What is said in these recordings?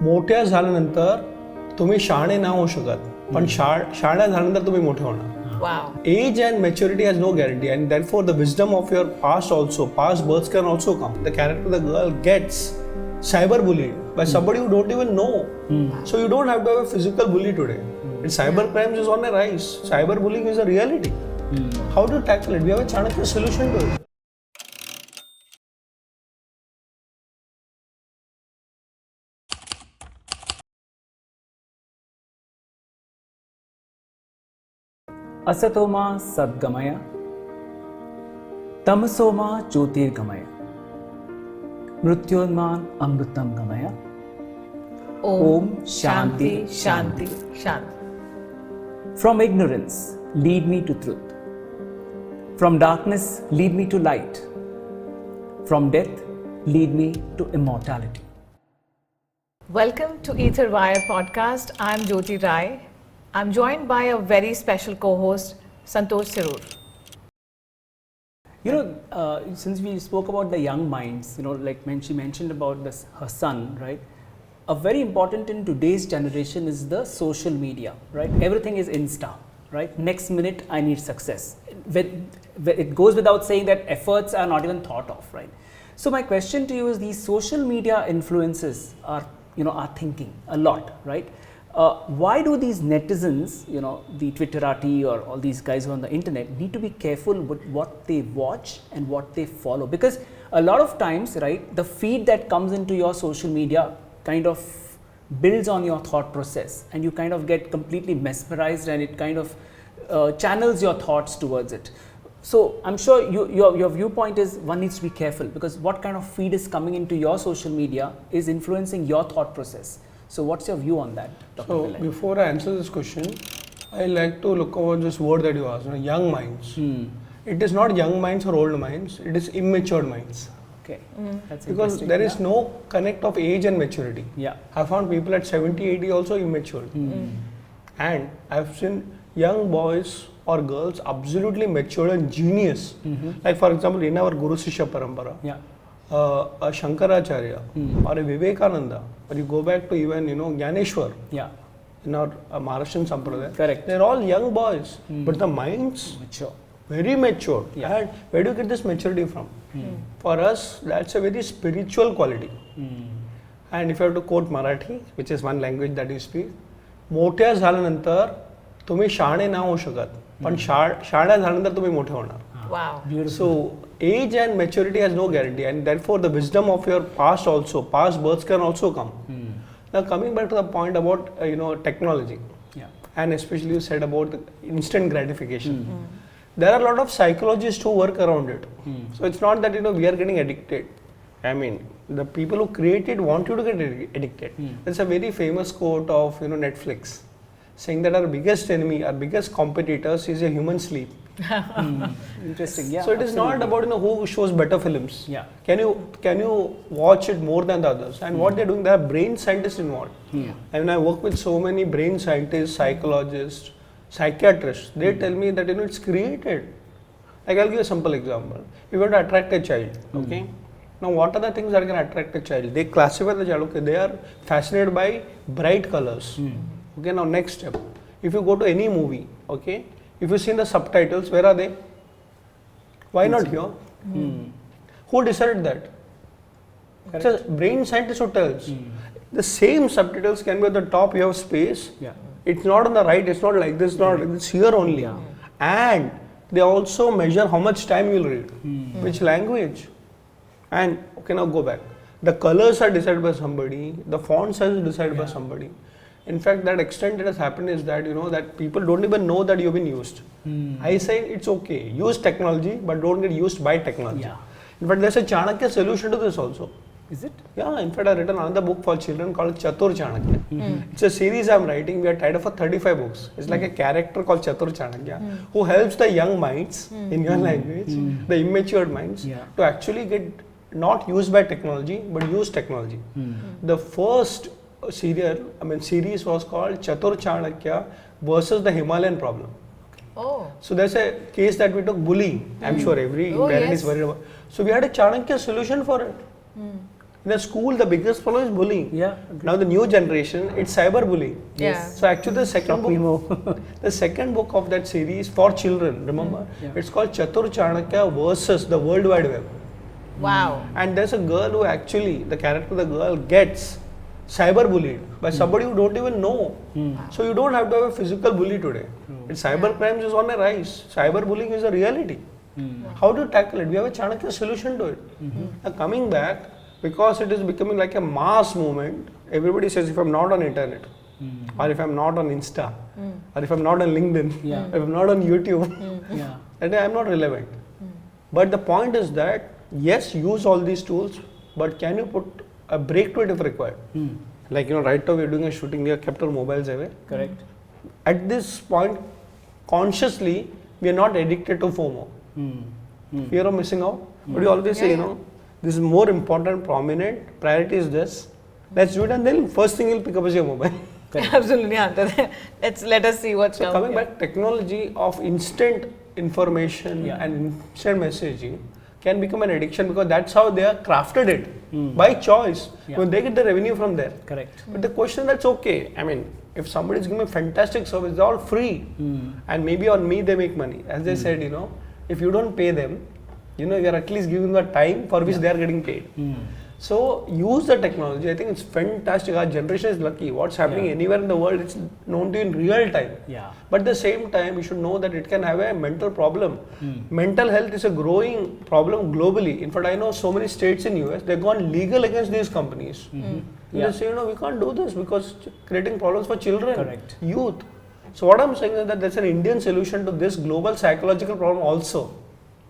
मोठ्या झाल्यानंतर तुम्ही शहाणे नाही होऊ शकत, पण शहाण्या झाल्यानंतर तुम्ही मोठे होणार. Wow. Age and maturity has no guarantee, and therefore the wisdom of your past births can also come. The character of the girl gets cyberbullied by somebody who don't even know. So you don't have to have a physical bully today. And cyber crimes is on a rise. Cyberbullying is a reality. How to tackle it? We have a Chanakya solution to it. असतोमा सद्गमय तमसोमा ज्योतिर्गमय मृत्योन्मान अमृतम गमय. Om Shanti Shanti Shanti. From ignorance lead me to truth, from darkness lead me to light, from death lead me to immortality. Welcome to EtherWire podcast. I'm Jyoti Rai. I'm joined by a very special co-host, Santosh Sirur. You know, since we spoke about the young minds, you know, like she mentioned about her son, right? A very important in today's generation is the social media, right? Everything is Insta, right? Next minute I need success. It goes without saying that efforts are not even thought of, right? So my question to you is, these social media influences are thinking a lot, right? Why do these netizens, you know, the Twitterati or all these guys who are on the internet, need to be careful with what they watch and what they follow? Because a lot of times, right, the feed that comes into your social media kind of builds on your thought process, and you kind of get completely mesmerized, and it kind of channels your thoughts towards it. So I'm sure your viewpoint is one needs to be careful, because what kind of feed is coming into your social media is influencing your thought process. So what's your view on that, Dr. Pillai? So before I answer this question, I like to look over this word that you asked, young minds. It is not young minds or old minds, it is immature minds. Okay, that's because there is no connect of age and maturity. Yeah, I found people at 70, 80 also immature. And I've seen young boys or girls absolutely mature and genius. Like for example, in our Guru Sishya Parampara, a Shankaracharya or a Vivekananda, or you go back to even Gyaneshwar, in our Maharashtrian Sampradaya, correct, they're all young boys, but the minds mature, very mature. And where do you get this maturity from? For us, that's a very spiritual quality. And if you have to quote Marathi, which is one language that you speak, मोठ्या झाल्यानंतर तुम्ही शहाणे नाही होऊ शकत, पण शहाण्या झाल्यानंतर तुम्ही मोठे होणार. Wow. Beautiful. So age and maturity has no guarantee, and therefore the wisdom of your past births can also come. Now coming back to the point about technology, and especially you said about the instant gratification. There are a lot of psychologists who work around it. So it's not that we are getting addicted. I mean, the people who create it want you to get addicted. There's a very famous quote of Netflix saying that our biggest enemy, our biggest competitors is a human sleep. Interesting. Yeah. So it is not about who shows better films. Yeah. Can you watch it more than the others? And what they're doing, there are brain scientists involved. And I work with so many brain scientists, psychologists, psychiatrists. They tell me that it's created. Like I'll give you a simple example. You want to attract a child, okay? Now what are the things that can attract a child? They classify the child. Okay, they are fascinated by bright colors. Okay, now next step. If you go to any movie, okay, if you see the subtitles, where are they? Why not here? Who decided that? It's a brain scientist who tells. The same subtitles can be at the top, you have space. It's not on the right, it's not like this, it's here only. And they also measure how much time you will read, which language. And okay, now go back. The colors are decided by somebody, the font size is decided by somebody. In fact, that extent that has happened is that that people don't even know that you've been used. I say it's okay, use technology, but don't get used by technology. In fact, there's a Chanakya solution to this also. Is it? Yeah, in fact, I've written another book for children called Chatur Chanakya. It's a series I'm writing. We are tied up for 35 books. It's like a character called Chatur Chanakya who helps the young minds, in your language, the immature minds, to actually get not used by technology, but use technology. The first series was called Chatur Chanakya versus the Himalayan problem. Oh. So there's a case that we took bullying. I'm sure every parent is worried about. So we had a Chanakya solution for it. In a school, the biggest problem is bullying. Yeah. Now the new generation, it's cyberbullying. Yeah. So actually the second book, the second book of that series for children, remember? Yeah. It's called Chatur Chanakya versus the World Wide Web. Wow. And there's a girl who actually, the character of the girl gets cyberbullied by somebody who don't even know. So you don't have to have a physical bully today. Cyber crimes is on a rise. Cyberbullying is a reality. How do you tackle it? We have a Chanakya solution to it. Now coming back, because it is becoming like a mass movement, everybody says if I'm not on internet, or if I'm not on Insta, or if I'm not on LinkedIn, if I'm not on YouTube, then I'm not relevant. But the point is that, yes, use all these tools, but can you put a break to it if required? Like, right now we're doing a shooting, we have kept our mobiles away. Correct. At this point, consciously, we are not addicted to FOMO. Fear of missing out. But you always say, this is more important, prominent, priority is this. Let's do it, and then first thing you'll pick up is your mobile. Absolutely. Let us see what's So coming back, technology of instant information and instant messaging can become an addiction because that's how they are crafted it by choice. When they get the revenue from there. Correct. But the question, that's okay. I mean, if somebody is giving a fantastic service, they're all free, and maybe on me they make money. As they said, if you don't pay them, you are at least giving the time for which they are getting paid. So use the technology. I think it's fantastic. Our generation is lucky. What's happening anywhere in the world, it's known to you in real time. But at the same time, you should know that it can have a mental problem. Mental health is a growing problem globally. In fact, I know so many states in US, they've gone legal against these companies. They say, we can't do this because it's creating problems for children, youth. So what I'm saying is that there's an Indian solution to this global psychological problem also.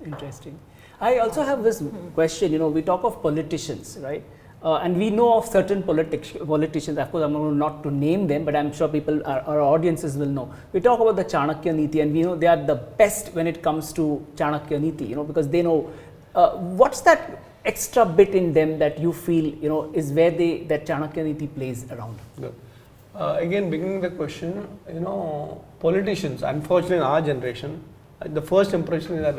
Interesting. I also have this question, we talk of politicians, right? And we know of certain politicians, of course I'm not to name them, but I'm sure people, our audiences will know. We talk about the Chanakya Niti, and we know they are the best when it comes to Chanakya Niti, because they know, what's that extra bit in them that you feel, is where that Chanakya Niti plays around? Good. Again, beginning the question, politicians, unfortunately in our generation, the first impression is that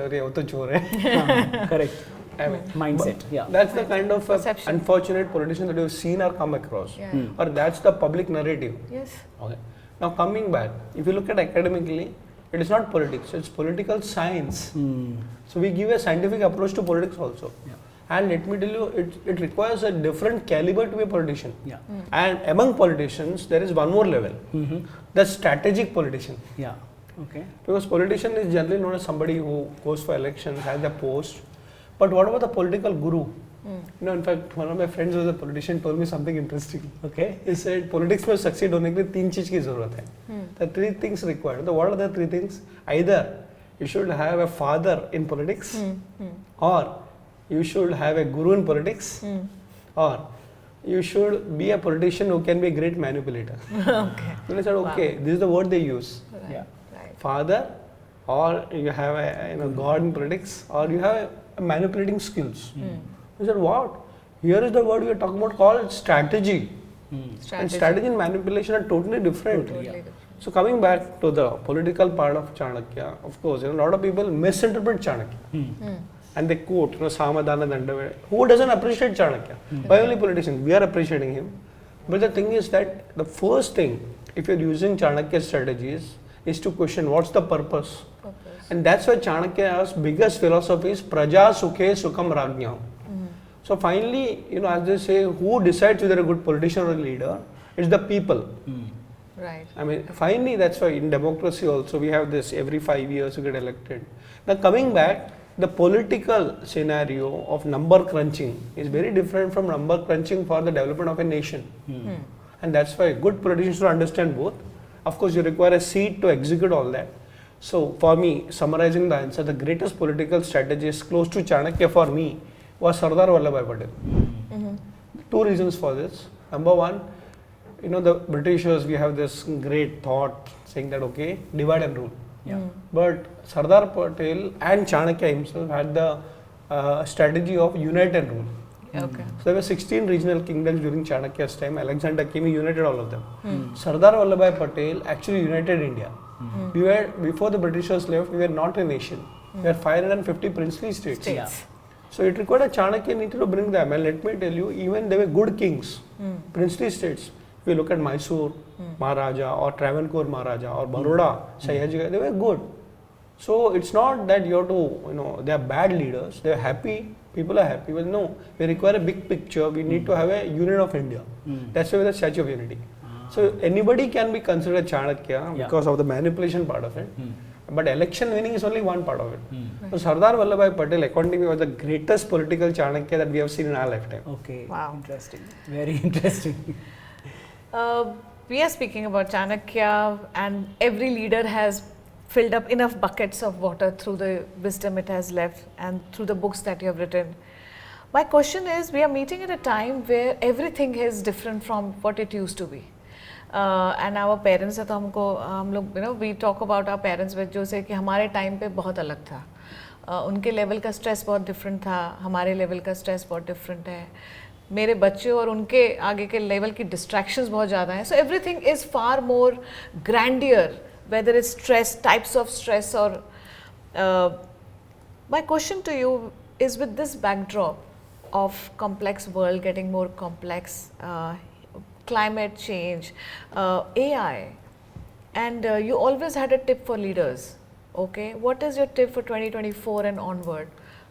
correct. I mean, mindset. That's the kind of unfortunate politician that you've seen or come across, or that's the public narrative. Yes. Okay. Now coming back, if you look at academically, it is not politics; it's political science. So we give a scientific approach to politics also. And let me tell you, it requires a different caliber to be a politician. And among politicians, there is one more level, the strategic politician. Okay. Because politician is generally known as somebody who goes for elections, has a post. But what about the political guru? In fact, one of my friends who was a politician told me something interesting. Okay. He said, politics में succeed होने के लिए तीन चीज की जरूरत है. The three things required. So what are the three things? Either you should have a father in politics, or you should have a guru in politics, or you should be a politician who can be a great manipulator. Okay. So I said, okay, this is the word they use. Father, or you have a God in politics, or you have a manipulating skills. I said, what? Here is the word we are talking about called strategy. And strategy and manipulation are totally different. So coming back to the political part of Chanakya, of course, a lot of people misinterpret Chanakya. And they quote, Samadana Dandava. Who doesn't appreciate Chanakya? Why only politicians? We are appreciating him. But the thing is that the first thing, if you're using Chanakya strategies, is to question what's the purpose. And that's why Chanakya's biggest philosophy is Praja Sukhe Sukham Rajñam. So finally, as they say, who decides whether a good politician or a leader? It's the people. Right. I mean, finally, that's why in democracy also we have this every 5 years you get elected. Now coming back, the political scenario of number crunching is very different from number crunching for the development of a nation. And that's why good politicians should understand both. Of course, you require a seat to execute all that. So for me, summarizing the answer, the greatest political strategist close to Chanakya for me was Sardar Patel. Two reasons for this. Number one, the Britishers, we have this great thought saying that, okay, divide and rule. But Sardar Patel and Chanakya himself had the strategy of unite and rule. Okay. So there were 16 regional kingdoms during Chanakya's time. Alexander came, he united all of them. Sardar Patel actually united India. We were, before the Britishers left, we were not a nation. We had 550 princely states. So it required a Chanakya need to bring them. And let me tell you, even they were good kings, princely states. If you look at Mysore Maharaja or Travancore Maharaja or Baroda, Sayaji, they were good. So it's not that you have to, they are bad leaders, they are happy, people are happy. Well, no, we require a big picture, we need to have a union of India. That's why the Statue of Unity. So anybody can be considered Chanakya because of the manipulation part of it. But election winning is only one part of it. So Sardar Patel, according to me, was the greatest political Chanakya that we have seen in our lifetime. Okay, wow. Interesting, very interesting. We are speaking about Chanakya, and every leader has filled up enough buckets of water through the wisdom it has left and through the books that you have written. My question is, we are meeting at a time where everything is different from what it used to be. And our parents है तो हम लोग we talk about our parents with जो से कि हमारे time पे बहुत अलग था, उनके लेवल का स्ट्रेस बहुत डिफरेंट था, हमारे लेवल का स्ट्रेस बहुत डिफरेंट है, मेरे बच्चे और उनके आगे के लेवल की डिस्ट्रैक्शंस बहुत ज़्यादा हैं. So everything is far more grandeur, whether it's stress, types of stress or my question to you is, with this backdrop of complex world getting more complex, climate change, AI, and you always had a tip for leaders. Okay, what is your tip for 2024 and onward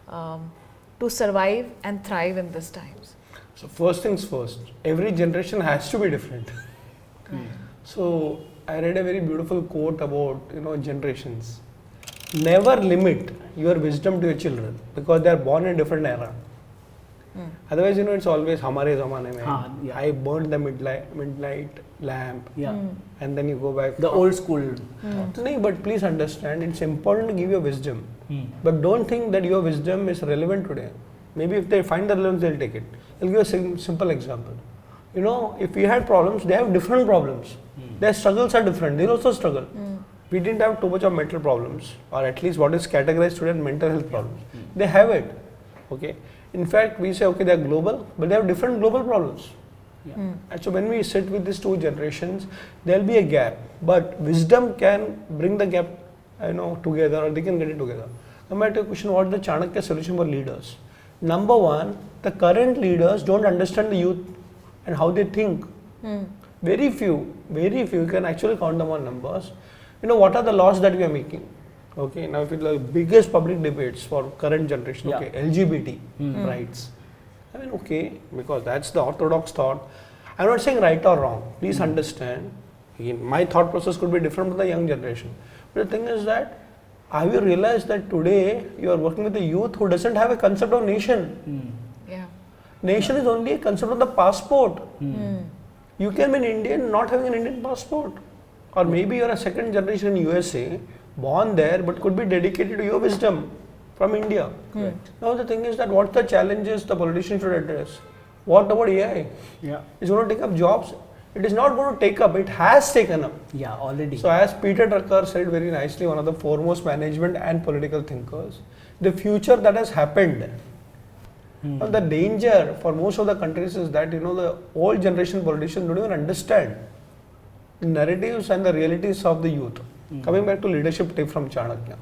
to survive and thrive in these times? So first things first, every generation has to be different. So I read a very beautiful quote about generations. Never limit your wisdom to your children because they are born in a different era. Otherwise, it's always hamare zamane mein. I burned the midnight lamp. And then you go back. The old school. No, but please understand, it's important to give your wisdom. But don't think that your wisdom is relevant today. Maybe if they find the relevance, they'll take it. I'll give a simple example. If we had problems, they have different problems. Their struggles are different. They'll also struggle. We didn't have too much of mental problems, or at least what is categorized today as mental health problems. They have it. Okay. In fact, we say, okay, they are global, but they have different global problems. And so when we sit with these two generations, there'll be a gap. But wisdom can bring the gap, together, or they can get it together. Come back to the question, what is the Chanakya solution for leaders? Number one, the current leaders don't understand the youth and how they think. Very few, you can actually count them on numbers. What are the laws that we are making? Okay, now if it's the biggest public debates for current generation, okay, LGBT rights. I mean, okay, because that's the orthodox thought. I'm not saying right or wrong. Please understand, my thought process could be different from the young generation. But the thing is that, have you realized that today you are working with a youth who doesn't have a concept of nation? Nation is only a concept of the passport. You can be an Indian not having an Indian passport. Or maybe you are a second generation USA, born there, but could be dedicated to your wisdom from India. Now the thing is that what the challenges the politicians should address? What about AI? It's going to take up jobs. It is not going to take up, it has taken up. Already. So as Peter Drucker said very nicely, one of the foremost management and political thinkers, the future that has happened. Now the danger for most of the countries is that the old generation politicians don't even understand the narratives and the realities of the youth. Coming back to leadership tip from Chanakya,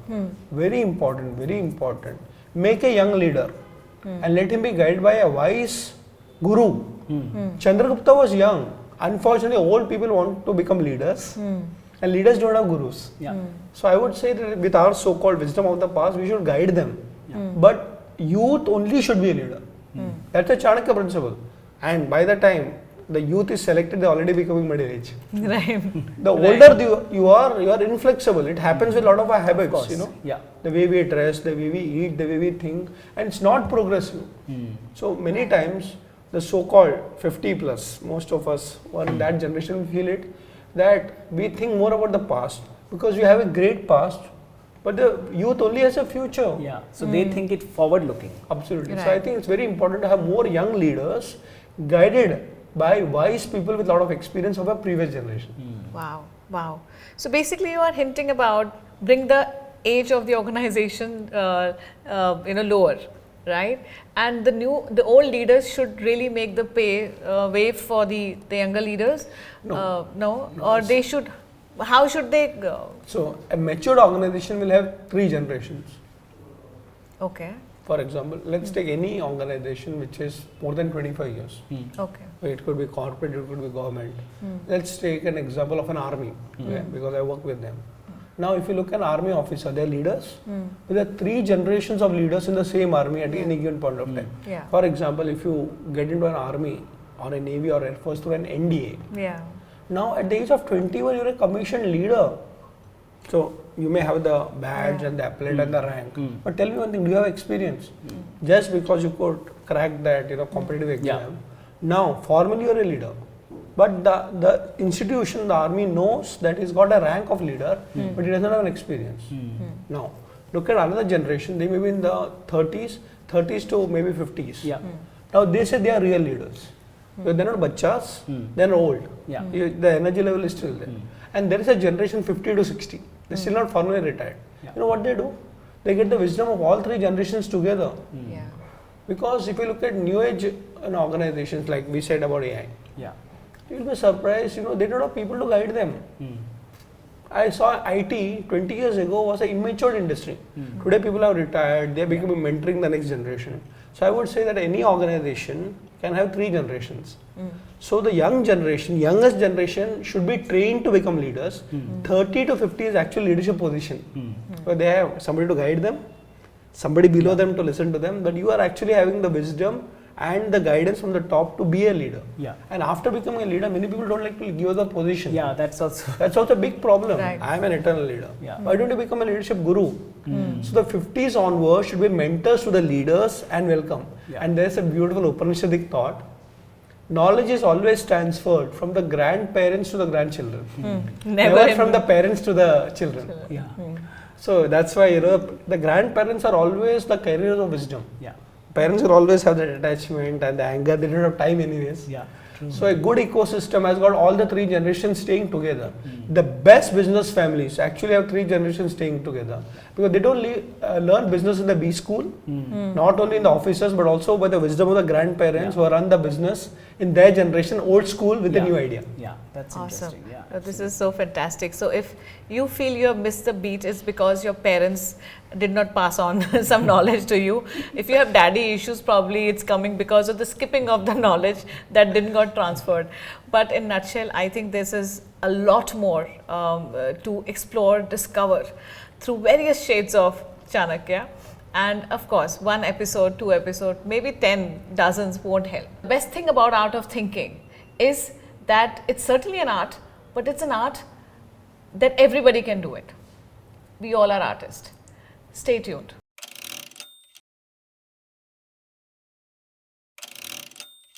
very important, very important. Make a young leader and let him be guided by a wise guru. Chandragupta was young. Unfortunately, old people want to become leaders and leaders don't have gurus. So I would say that with our so-called wisdom of the past, we should guide them. But youth only should be a leader. That's a Chanakya principle. And by the time the youth is selected, they're already becoming middle age. Right. The older you are inflexible. It happens with a lot of our habits, the way we dress, the way we eat, the way we think, and it's not progressive. So many times, the so-called 50 plus, most of us who are in that generation feel it, that we think more about the past because we have a great past, but the youth only has a future. So they think it forward looking. Absolutely. Right. So I think it's very important to have more young leaders guided by wise people with a lot of experience of a previous generation. Wow. So basically you are hinting about bring the age of the organization lower, right? And the old leaders should really make the way for the younger leaders. No, or they should. How should they go? So a matured organization will have 3 generations. Okay. For example, let's take any organization which is more than 25 years. Okay. It could be corporate, it could be government. Let's take an example of an army, okay, because I work with them. Now, if you look at an army officer, they're leaders. There are 3 generations of leaders in the same army at any given point of time. Yeah. For example, if you get into an army or a navy or air force through an NDA, Yeah. now at the age of 21, you're a commissioned leader. So you may have the badge and the appellate and the rank. But tell me one thing: do you have experience? Just because you could crack that competitive exam, now formally you're a leader. But the institution, the army knows that he's got a rank of leader, but he doesn't have an experience. Now, look at another generation, they may be in the 30s to maybe 50s. Yeah. Now they say they are real leaders. So they're not bachas, they're old. Yeah. The energy level is still there. And there is a generation 50 to 60. They're still not formally retired. Yeah. You know what they do? They get the wisdom of all 3 generations together. Yeah. Because if you look at new age organizations like we said about AI, Yeah. you'll be surprised, they don't have people to guide them. I saw IT 20 years ago was an immature industry. Today people have retired, they are becoming mentoring the next generation. So I would say that any organization can have 3 generations. So the youngest generation should be trained to become leaders. 30 to 50 is actual leadership position. Where they have somebody to guide them, somebody below them to listen to them, but you are actually having the wisdom and the guidance from the top to be a leader. Yeah. And after becoming a leader, many people don't like to give the position. Yeah, that's also. That's also a big problem. Right. I am an eternal leader. Yeah. Why don't you become a leadership guru? So the 50s onwards should be mentors to the leaders and welcome. Yeah. And there's a beautiful Upanishadic thought. Knowledge is always transferred from the grandparents to the grandchildren. Never from the parents to the children. Yeah. So that's why the grandparents are always the carriers of wisdom. Yeah. Parents will always have that attachment and the anger. They don't have time anyways. Yeah. True. So a good ecosystem has got all the 3 generations staying together. The best business families actually have 3 generations staying together because they don't learn business in the B school, not only in the offices but also by the wisdom of the grandparents who run the business in their generation, old school with a new idea. Yeah, that's Awesome. interesting. Yeah. This is so fantastic. So if you feel you have missed the beat, it's because your parents did not pass on some knowledge to you. If you have daddy issues, probably it's coming because of the skipping of the knowledge that didn't got transferred. But in nutshell, I think this is a lot more to explore, discover through various shades of Chanakya. And of course, 1 episode, 2 episodes, maybe 10 dozens won't help. The best thing about art of thinking is that it's certainly an art, but it's an art that everybody can do it. We all are artists. Stay tuned.